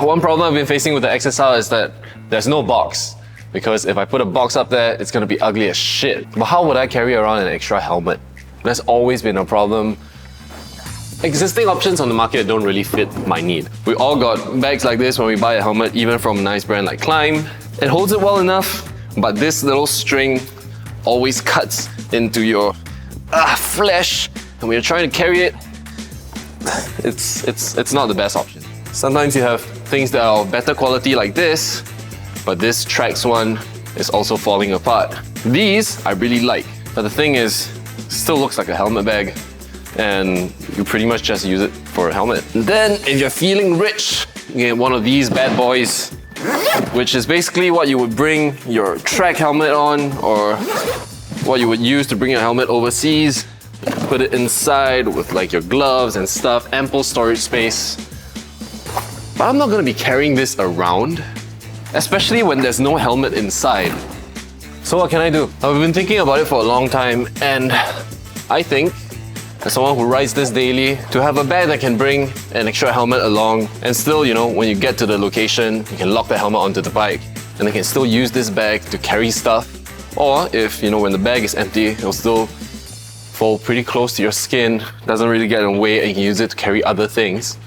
One problem I've been facing with the XSR is that there's no box. Because if I put a box up there, it's gonna be ugly as shit. But how would I carry around an extra helmet? That's always been a problem. Existing options on the market don't really fit my need. We all got bags like this when we buy a helmet, even from a nice brand like Climb. It holds it well enough, but this little string always cuts into your flesh, and when you're trying to carry it, it's not the best option. Sometimes you have things that are of better quality like this, but this Trax one is also falling apart. These I really like, but the thing is, it still looks like a helmet bag, and you pretty much just use it for a helmet. And then, if you're feeling rich, you get one of these bad boys, which is basically what you would bring your track helmet on, or what you would use to bring your helmet overseas. Put it inside with like your gloves and stuff, ample storage space. But I'm not gonna be carrying this around, especially when there's no helmet inside. So what can I do? I've been thinking about it for a long time, and I think, as someone who rides this daily, to have a bag that can bring an extra helmet along, and still, you know, when you get to the location, you can lock the helmet onto the bike, and you can still use this bag to carry stuff. Or if, you know, when the bag is empty, it'll still fall pretty close to your skin, doesn't really get in the way, and you can use it to carry other things.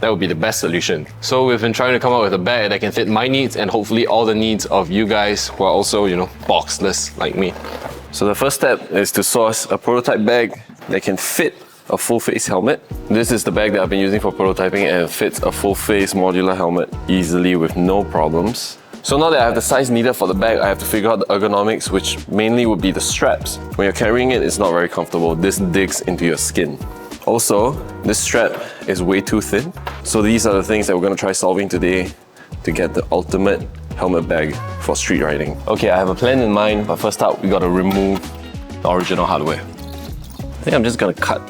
That would be the best solution. So we've been trying to come up with a bag that can fit my needs and hopefully all the needs of you guys who are also, you know, boxless like me. So the first step is to source a prototype bag that can fit a full face helmet. This is the bag that I've been using for prototyping, and it fits a full face modular helmet easily with no problems. So now that I have the size needed for the bag, I have to figure out the ergonomics, which mainly would be the straps. When you're carrying it, it's not very comfortable. This digs into your skin. Also, this strap is way too thin. So these are the things that we're gonna try solving today to get the ultimate helmet bag for street riding. Okay, I have a plan in mind, but first up, we gotta remove the original hardware. I think I'm just gonna cut.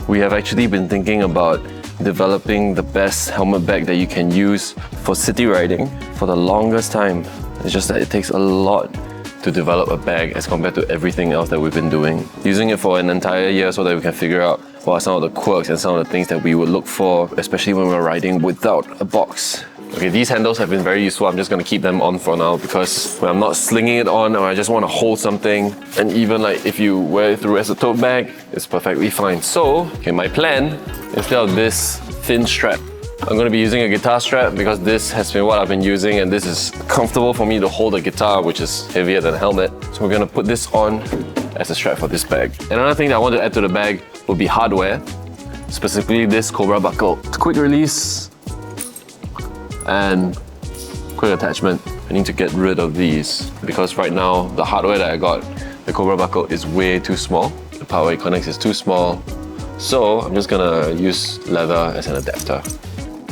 We have actually been thinking about developing the best helmet bag that you can use for city riding for the longest time. It's just that it takes a lot to develop a bag as compared to everything else that we've been doing. Using it for an entire year so that we can figure out what are some of the quirks and some of the things that we would look for, especially when we're riding without a box. Okay, these handles have been very useful. I'm just gonna keep them on for now because when I'm not slinging it on or I just wanna hold something, and even like if you wear it through as a tote bag, it's perfectly fine. So, okay, my plan, instead of this thin strap, I'm going to be using a guitar strap because this has been what I've been using, and this is comfortable for me to hold a guitar, which is heavier than a helmet. So we're going to put this on as a strap for this bag. And another thing that I want to add to the bag would be hardware, specifically this Cobra buckle. It's quick release and quick attachment. I need to get rid of these because right now the hardware that I got, the Cobra buckle, is way too small. The power it connects is too small. So I'm just gonna use leather as an adapter.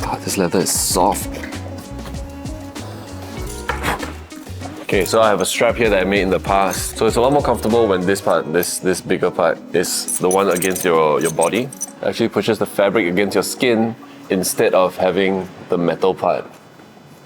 God, this leather is soft. Okay, so I have a strap here that I made in the past. So it's a lot more comfortable when this part, this bigger part, is the one against your body. It actually pushes the fabric against your skin instead of having the metal part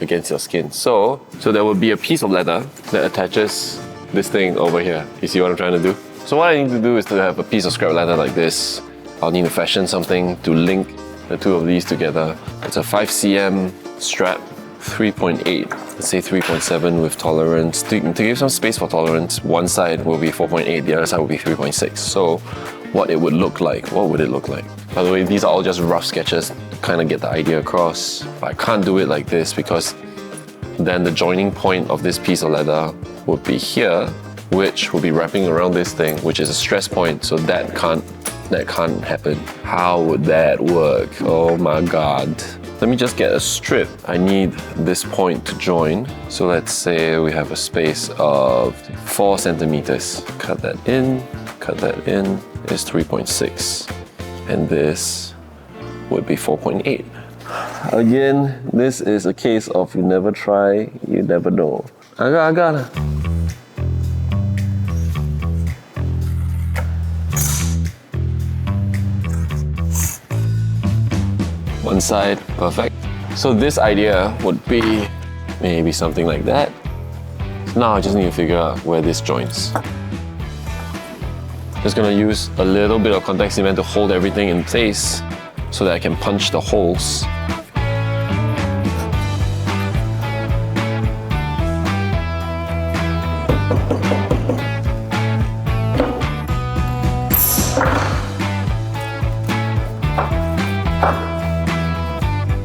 against your skin. So there will be a piece of leather that attaches this thing over here. You see what I'm trying to do? So what I need to do is to have a piece of scrap leather like this. I'll need to fashion something to link the two of these together. It's a 5 cm strap, 3.8, let's say 3.7 with tolerance. To give some space for tolerance, one side will be 4.8, the other side will be 3.6. So what it would look like, what would it look like? By the way, these are all just rough sketches to kind of get the idea across. But I can't do it like this because then the joining point of this piece of leather would be here, which will be wrapping around this thing, which is a stress point, so that can't happen. How would that work? Oh my god. Let me just get a strip. I need this point to join. So let's say we have a space of 4 centimeters. Cut that in, is 3.6. And this would be 4.8. Again, this is a case of you never try, you never know. I gotta. One side, perfect. So this idea would be maybe something like that. Now I just need to figure out where this joins. Just gonna use a little bit of contact cement to hold everything in place so that I can punch the holes.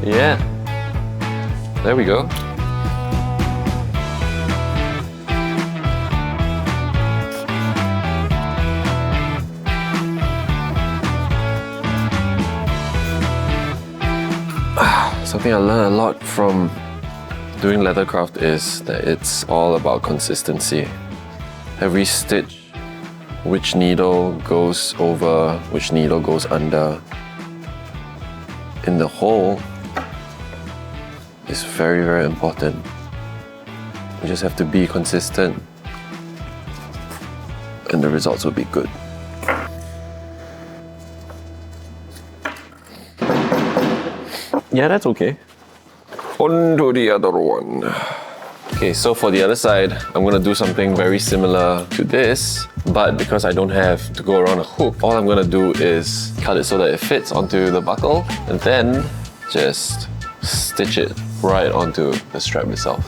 Yeah. There we go. Something I learned a lot from doing leathercraft is that it's all about consistency. Every stitch, which needle goes over, which needle goes under, in the whole is very, very important. You just have to be consistent and the results will be good. Yeah, that's okay. On to the other one. Okay, so for the other side, I'm gonna do something very similar to this, but because I don't have to go around a hook, all I'm gonna do is cut it so that it fits onto the buckle and then just stitch it right onto the strap itself.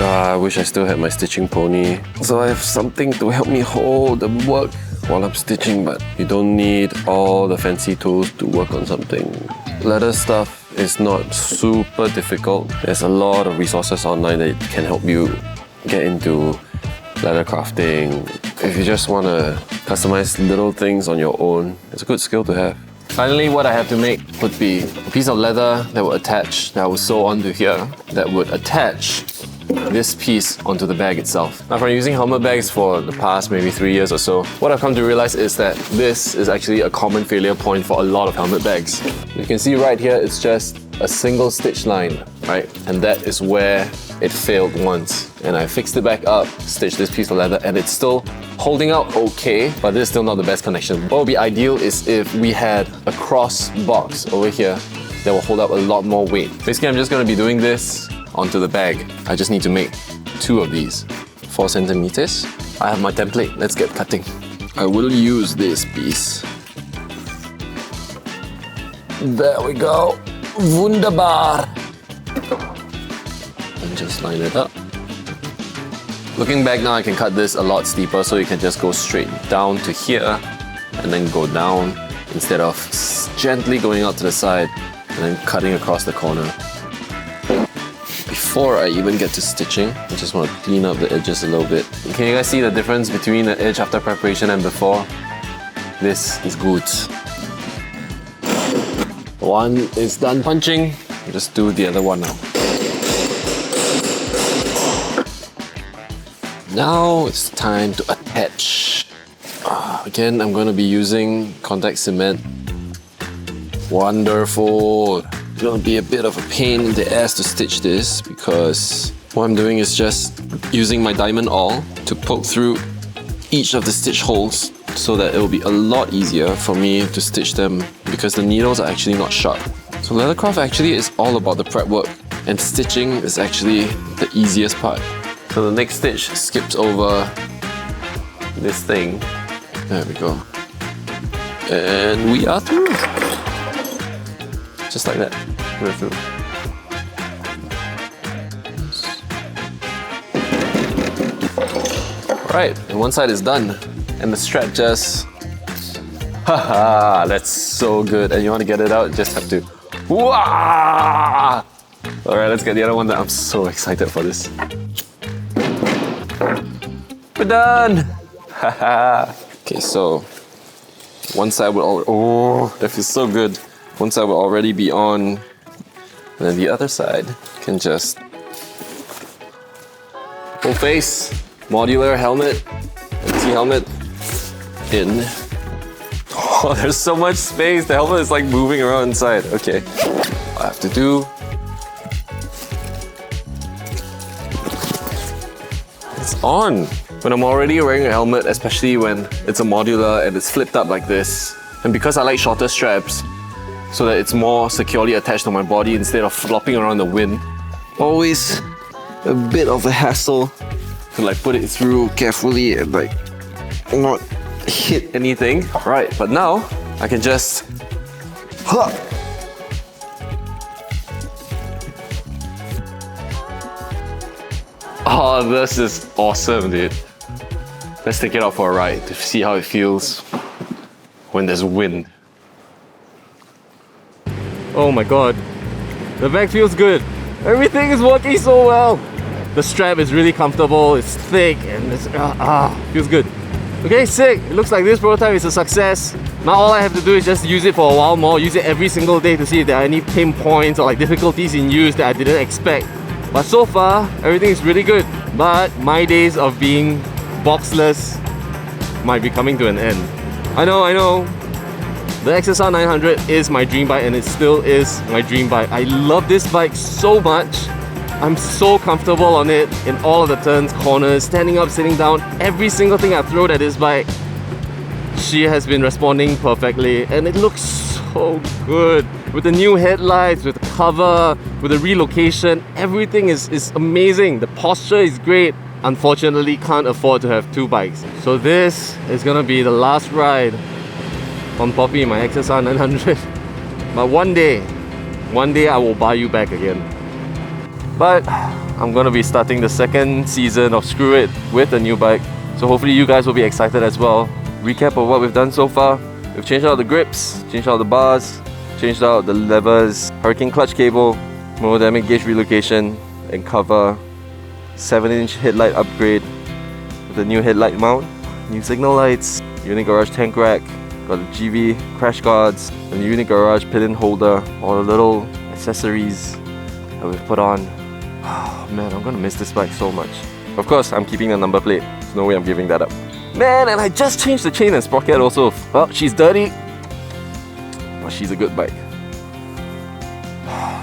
I wish I still had my stitching pony, so I have something to help me hold the work while I'm stitching, but you don't need all the fancy tools to work on something. Leather stuff is not super difficult. There's a lot of resources online that can help you get into leather crafting. If you just want to customize little things on your own, it's a good skill to have. Finally, what I have to make would be a piece of leather that will attach, that will sew onto here, that would attach this piece onto the bag itself. Now, from using helmet bags for the past maybe 3 years or so, what I've come to realize is that this is actually a common failure point for a lot of helmet bags. You can see right here, it's just a single stitch line, right? And that is where it failed once. And I fixed it back up, stitched this piece of leather, and it's still holding out okay, but this is still not the best connection. What would be ideal is if we had a cross box over here that will hold up a lot more weight. Basically, I'm just going to be doing this onto the bag. I just need to make 2 of these, 4 centimeters. I have my template, let's get cutting. I will use this piece. There we go. Wunderbar. And just line it up. Looking back now, I can cut this a lot steeper, so you can just go straight down to here and then go down instead of gently going out to the side and then cutting across the corner. Before I even get to stitching, I just want to clean up the edges a little bit. Can you guys see the difference between the edge after preparation and before? This is good. One is done punching, just do the other one now. Now it's time to attach. Again, I'm going to be using contact cement. Wonderful! It's going to be a bit of a pain in the ass to stitch this because what I'm doing is just using my diamond awl to poke through each of the stitch holes so that it will be a lot easier for me to stitch them because the needles are actually not sharp. So leathercraft actually is all about the prep work and stitching is actually the easiest part. So the next stitch skips over this thing. There we go. And we are through. Just like that. We're through. Alright, and one side is done. And the strap just... Haha, that's so good. And you want to get it out, you just have to... Wah! Alright, let's get the other one done. I'm so excited for this. We're done! Haha. Okay, so one side will oh, that feels so good. One side will already be on, and then the other side can just full face, modular helmet, empty helmet in. Oh, there's so much space. The helmet is like moving around inside. Okay, all I have to do. It's on. When I'm already wearing a helmet, especially when it's a modular and it's flipped up like this, and because I like shorter straps, so that it's more securely attached to my body instead of flopping around the wind, always a bit of a hassle to like put it through carefully and like not hit anything. Right, but now I can just oh, this is awesome, dude. Let's take it out for a ride to see how it feels when there's wind. Oh my god, the bag feels good. Everything is working so well. The strap is really comfortable, it's thick and it's feels good. Okay, sick. It looks like this prototype is a success. Now all I have to do is just use it for a while more, use it every single day to see if there are any pain points or like difficulties in use that I didn't expect. But so far, everything is really good. But my days of being boxless might be coming to an end. I know. The XSR900 is my dream bike and it still is my dream bike. I love this bike so much. I'm so comfortable on it in all of the turns, corners, standing up, sitting down. Every single thing I've thrown at this bike, she has been responding perfectly and it looks so good. With the new headlights, with the cover, with the relocation, everything is amazing. The posture is great. Unfortunately, can't afford to have two bikes. So this is gonna be the last ride on Poppy, my XSR900. But one day I will buy you back again. But I'm gonna be starting the second season of Screw It with a new bike. So hopefully you guys will be excited as well. Recap of what we've done so far. We've changed out the grips, changed out the bars, changed out the levers, hurricane clutch cable, monodynamic gauge relocation and cover, 7-inch headlight upgrade with a new headlight mount, new signal lights, unit garage tank rack, got the GV crash guards, a unit garage pinion holder, all the little accessories that we've put on. Oh man, I'm gonna miss this bike so much. Of course, I'm keeping the number plate. There's no way I'm giving that up. Man, and I just changed the chain and sprocket also. Well, she's dirty, but she's a good bike.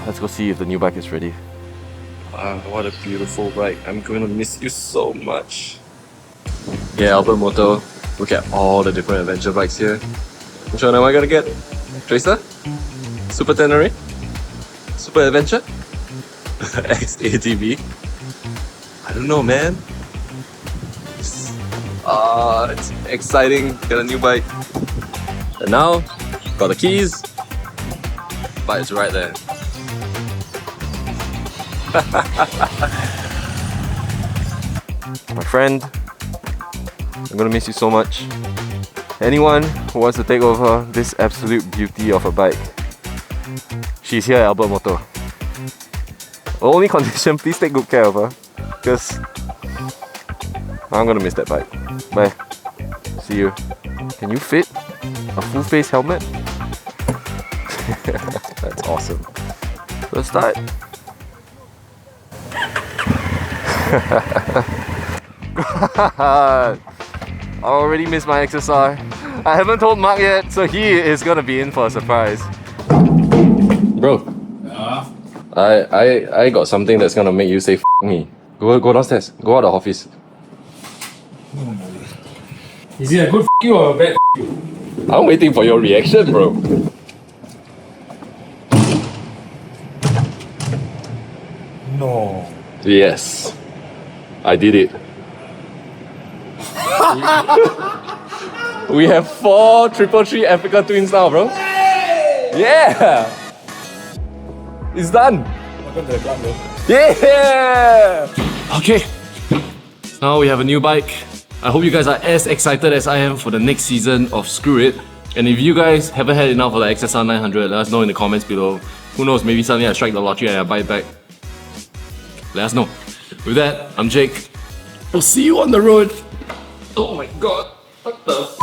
Let's go see if the new bike is ready. Wow, what a beautiful bike. I'm going to miss you so much. Yeah, Albert Moto. Look at all the different adventure bikes here. Which one am I gonna get? Tracer? Super Tenere? Super Adventure? XATV? I don't know, man. It's exciting. Get a new bike. And now, got the keys. But it's right there. My friend, I'm gonna miss you so much. Anyone who wants to take over this absolute beauty of a bike, she's here at Albert Moto. Only condition, please take good care of her, because I'm gonna miss that bike. Bye. See you. Can you fit a full face helmet? That's awesome. Let's start. I already missed my XSR. I haven't told Mark yet, so he is gonna be in for a surprise. Bro, I got something that's gonna make you say F me. Go downstairs. Go out of the office. Is it a good F you or a bad F you? I'm waiting for your reaction, bro. No. Yes, I did it. We have 4 333 Africa twins now, bro. Yeah! It's done! Welcome to the club, bro. Yeah! Okay, now we have a new bike. I hope you guys are as excited as I am for the next season of Screw It. And if you guys haven't had enough of the XSR900, let us know in the comments below. Who knows, maybe suddenly I strike the lottery and I buy it back. Let us know. With that, I'm Jake. We'll see you on the road. Oh my god, what the f?